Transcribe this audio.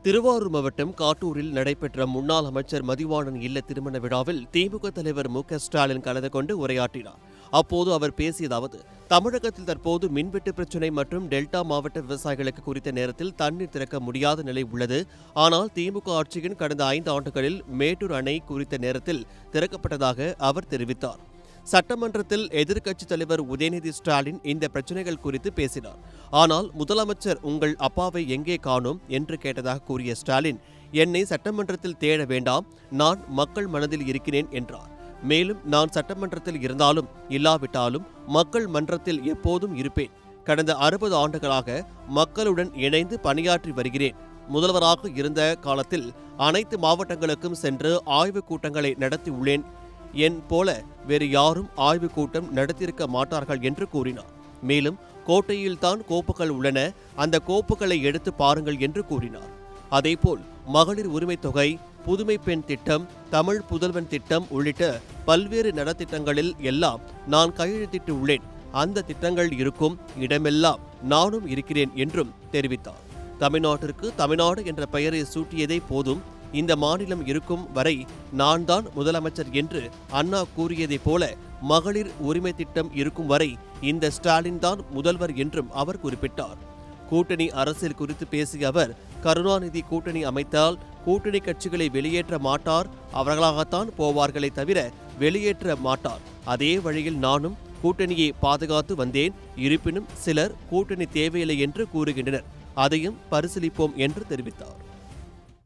திருவாரூர் மாவட்டம் காட்டூரில் நடைபெற்ற முன்னாள் அமைச்சர் மதிவாணன் இல்ல திருமண விழாவில் திமுக தலைவர் மு.க.ஸ்டாலின் கலந்து கொண்டு உரையாற்றினார். அப்போது அவர் பேசியதாவது, தமிழகத்தில் தற்போது மின்வெட்டு பிரச்சினை மற்றும் டெல்டா மாவட்ட விவசாயிகளுக்கு குறித்த நேரத்தில் தண்ணீர் திறக்க முடியாத நிலை உள்ளது. ஆனால் திமுக ஆட்சியின் கடந்த 5 ஆண்டுகளில் மேட்டூர் அணை குறித்த நேரத்தில் திறக்கப்பட்டதாக அவர் தெரிவித்தார். சட்டமன்றத்தில் எதிர்க்கட்சித் தலைவர் உதயநிதி ஸ்டாலின் இந்த பிரச்சினைகள் குறித்து பேசினார். ஆனால் முதலமைச்சர் உங்கள் அப்பாவை எங்கே காணோம் என்று கேட்டதாக கூறிய ஸ்டாலின், என்னை சட்டமன்றத்தில் தேட வேண்டாம், நான் மக்கள் மனதில் இருக்கிறேன் என்றார். மேலும், நான் சட்டமன்றத்தில் இருந்தாலும் இல்லாவிட்டாலும் மக்கள் மன்றத்தில் எப்போதும் இருப்பேன். கடந்த 60 ஆண்டுகளாக மக்களுடன் இணைந்து பணியாற்றி வருகிறேன். முதல்வராக இருந்த காலத்தில் அனைத்து மாவட்டங்களுக்கும் சென்று ஆய்வுக் கூட்டங்களை நடத்தியுள்ளேன். என் போல வேறு யாரும் ஆய்வுக் கூட்டம் நடத்தியிருக்க மாட்டார்கள் என்று கூறினார். மேலும், கோட்டையில்தான் கோப்புகள் உள்ளன, அந்த கோப்புகளை எடுத்து பாருங்கள் என்று கூறினார். அதேபோல் மகளிர் உரிமை தொகை, புதுமை பெண் திட்டம், தமிழ் புதல்வன் திட்டம் உள்ளிட்ட பல்வேறு நலத்திட்டங்களில் எல்லாம் நான் கையெழுத்திட்டு உள்ளேன். அந்த திட்டங்கள் இருக்கும் இடமெல்லாம் நானும் இருக்கிறேன் என்றும் தெரிவித்தார். தமிழ்நாட்டிற்கு தமிழ்நாடு என்ற பெயரை சூட்டியதே போதும், இந்த மாநிலம் இருக்கும் வரை நான் தான் முதலமைச்சர் என்று அண்ணா கூறியதைப் போல மகளிர் உரிமை திட்டம் இருக்கும் வரை இந்த ஸ்டாலின் தான் முதல்வர் என்றும் அவர் குறிப்பிட்டார். கூட்டணி அரசியல் குறித்து பேசிய அவர், கருணாநிதி கூட்டணி அமைத்தால் கூட்டணி கட்சிகளை வெளியேற்ற மாட்டார், அவர்களாகத்தான் போவார்களே தவிர வெளியேற்ற மாட்டார். அதே வழியில் நானும் கூட்டணியை பாதுகாத்து வந்தேன். இருப்பினும் சிலர் கூட்டணி தேவையில்லை என்று கூறுகின்றனர், அதையும் பரிசீலிப்போம் என்று தெரிவித்தார்.